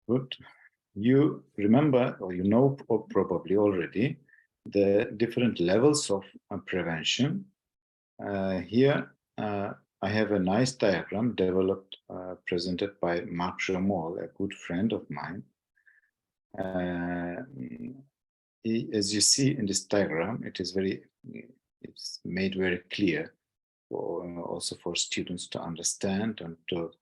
Good. You remember, or you know probably already, the different levels of prevention. Here, I have a nice diagram developed, presented by Marc Jamol, a good friend of mine. As you see in this diagram, it's made very clear for also for students to understand and to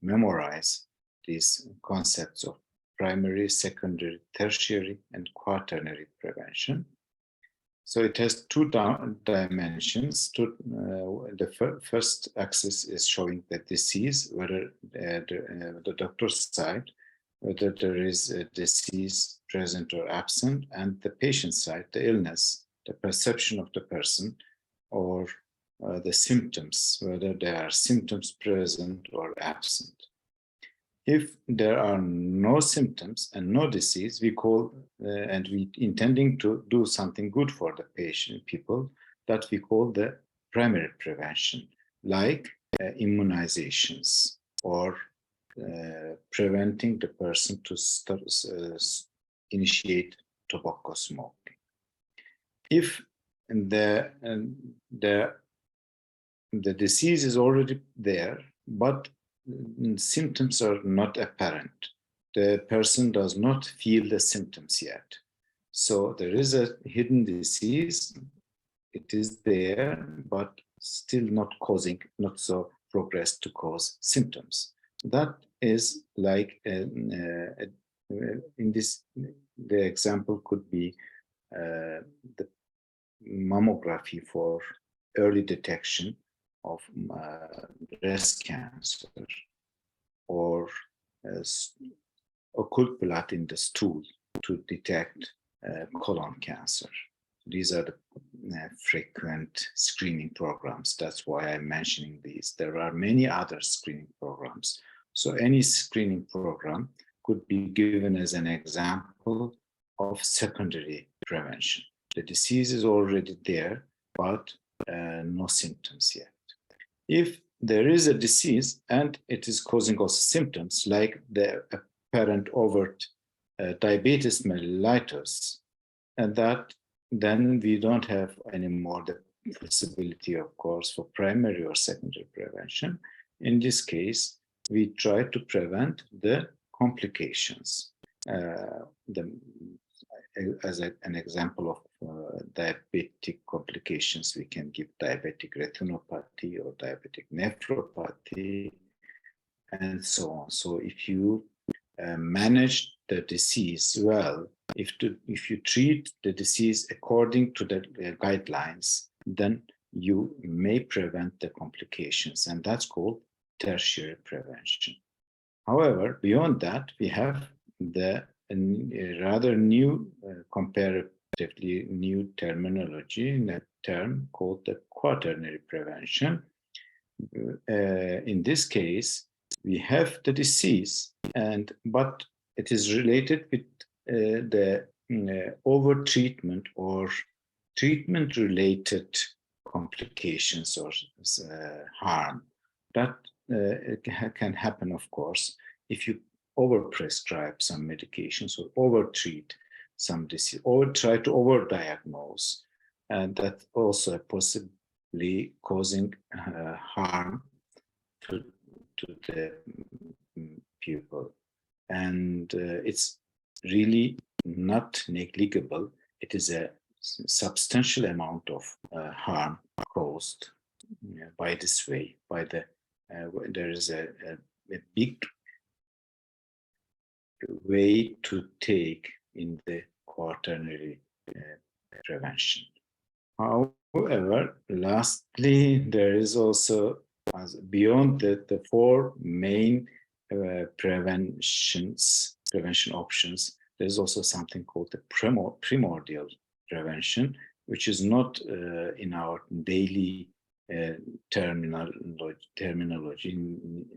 memorize these concepts of primary, secondary, tertiary, and quaternary prevention. So it has two dimensions. The first axis is showing the disease, whether the doctor's side, whether there is a disease present or absent, and the patient side, the illness, the perception of the person, or the symptoms, whether there are symptoms present or absent. If there are no symptoms and no disease, we call, and we intending to do something good for the people, that we call the primary prevention, like immunizations or preventing the person to initiate tobacco smoking. If the disease is already there, but symptoms are not apparent, the person does not feel the symptoms yet. So there is a hidden disease. It is there, but still not so progressed to cause symptoms. That is like in this, the example could be the mammography for early detection of breast cancer, or occult blood in the stool to detect colon cancer. These are the frequent screening programs. That's why I'm mentioning these. There are many other screening programs. So any screening program could be given as an example of secondary prevention. The disease is already there, but no symptoms yet. If there is a disease and it is causing also symptoms, like the apparent overt diabetes mellitus, and that then we don't have anymore the possibility, of course, for primary or secondary prevention. In this case, we try to prevent the complications. As an example of diabetic complications, we can give diabetic retinopathy or diabetic nephropathy, and so on. So if you manage the disease well, if you treat the disease according to the guidelines, then you may prevent the complications, and that's called tertiary prevention. However, beyond that, we have the rather new, comparatively new terminology, in a term called the quaternary prevention. In this case, we have the disease, but it is related with the over-treatment or treatment-related complications or harm. That can happen, of course, if you overprescribe some medications or overtreat some disease, or try to overdiagnose, and that also possibly causing harm to the people. And it's really not negligible. It is a substantial amount of harm caused by this way, by the there is a big way to take in the quaternary prevention. However, lastly, there is also, beyond the four main prevention options, there's also something called the primordial prevention, which is not in our daily terminology,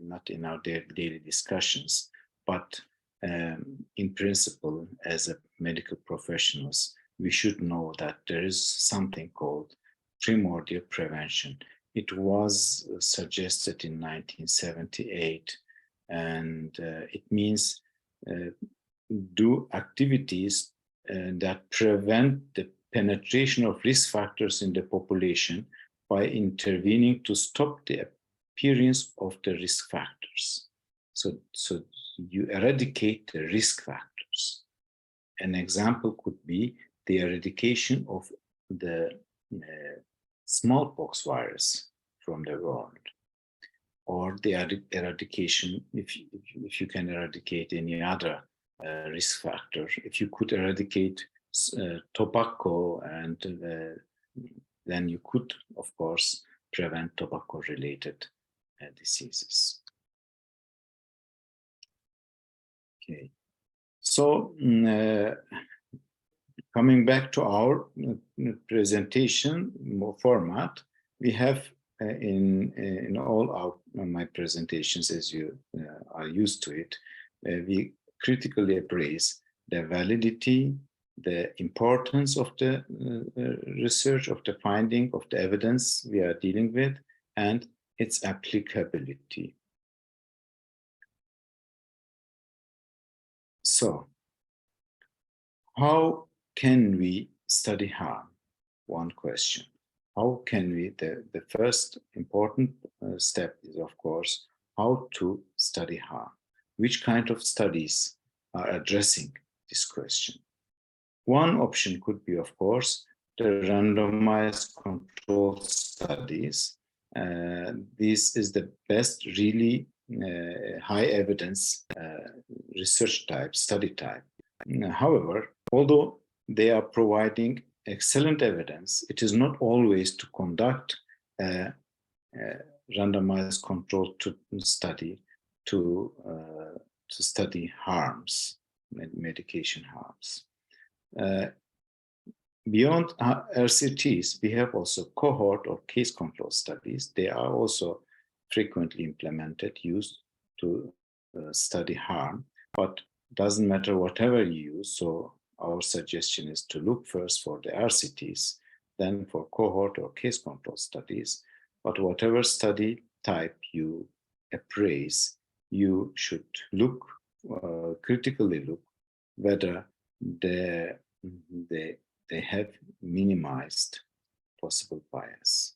not in our daily discussions, but in principle, as a medical professionals, we should know that there is something called primordial prevention. It was suggested in 1978 And it means do activities that prevent the penetration of risk factors in the population by intervening to stop the appearance of the risk factors. So you eradicate the risk factors. An example could be the eradication of the smallpox virus from the world, or the eradication, if you can eradicate any other risk factor. If you could eradicate tobacco, and then you could, of course, prevent tobacco-related diseases. Okay, so coming back to our presentation format, we have in all my presentations, as you are used to it, we critically appraise the validity, the importance of the research, of the finding, of the evidence we are dealing with, and its applicability. So, how can we study harm? One question. How can we, the first important step is, of course, how to study harm. Which kind of studies are addressing this question? One option could be, of course, the randomized controlled studies. This is the best, really high evidence research type, study type. However, although they are providing excellent evidence, it is not always to conduct a randomized controlled study to study harms, medication harms. Beyond RCTs, we have also cohort or case control studies. They are also frequently implemented, used to study harm, but doesn't matter whatever you use. So our suggestion is to look first for the RCTs, then for cohort or case control studies. But whatever study type you appraise, you should look, critically look, whether they have minimized possible bias.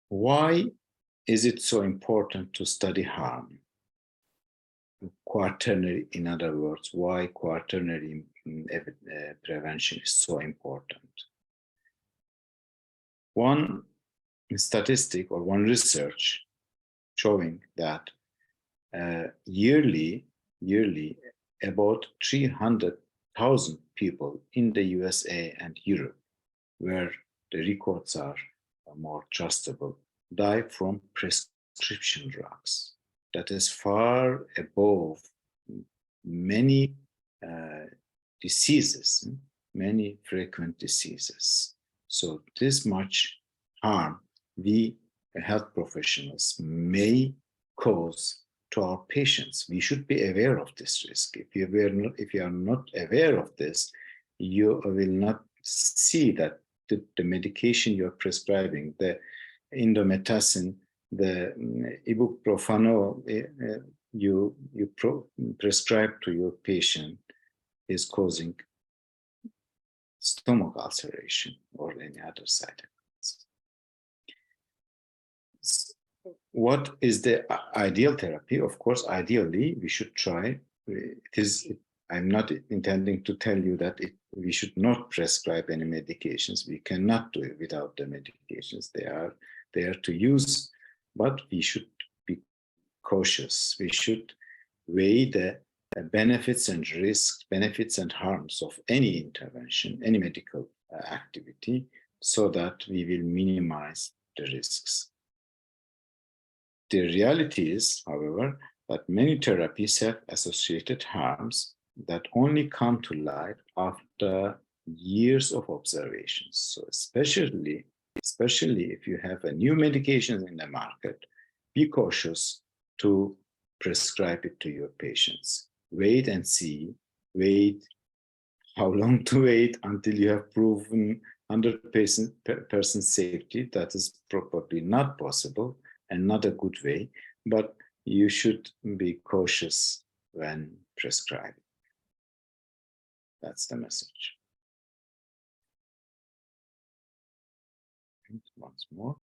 Why is it so important to study harm? Quaternary, in other words, why quaternary prevention is so important? One statistic or one research showing that yearly about 300,000 people in the USA and Europe, where the records are more trustable, die from prescription drugs. That is far above many diseases, many frequent diseases. So this much harm we health professionals may cause to our patients. We should be aware of this risk. If you are not aware of this, you will not see that the medication you're prescribing, the indomethacin, the ibuprofeno you prescribe to your patient is causing stomach ulceration or any other side effects. What is the ideal therapy? Of course, ideally, we should try. I'm not intending to tell you that we should not prescribe any medications. We cannot do it without the medications. They are there to use, but we should be cautious. We should weigh the benefits and risks, benefits and harms of any intervention, any medical activity, so that we will minimize the risks. The reality is, however, that many therapies have associated harms that only come to light after years of observations. So especially if you have a new medication in the market, be cautious to prescribe it to your patients. Wait and see, wait how long to wait until you have proven 100% safety, that is probably not possible and not a good way, but you should be cautious when prescribing. That's the message. And once more.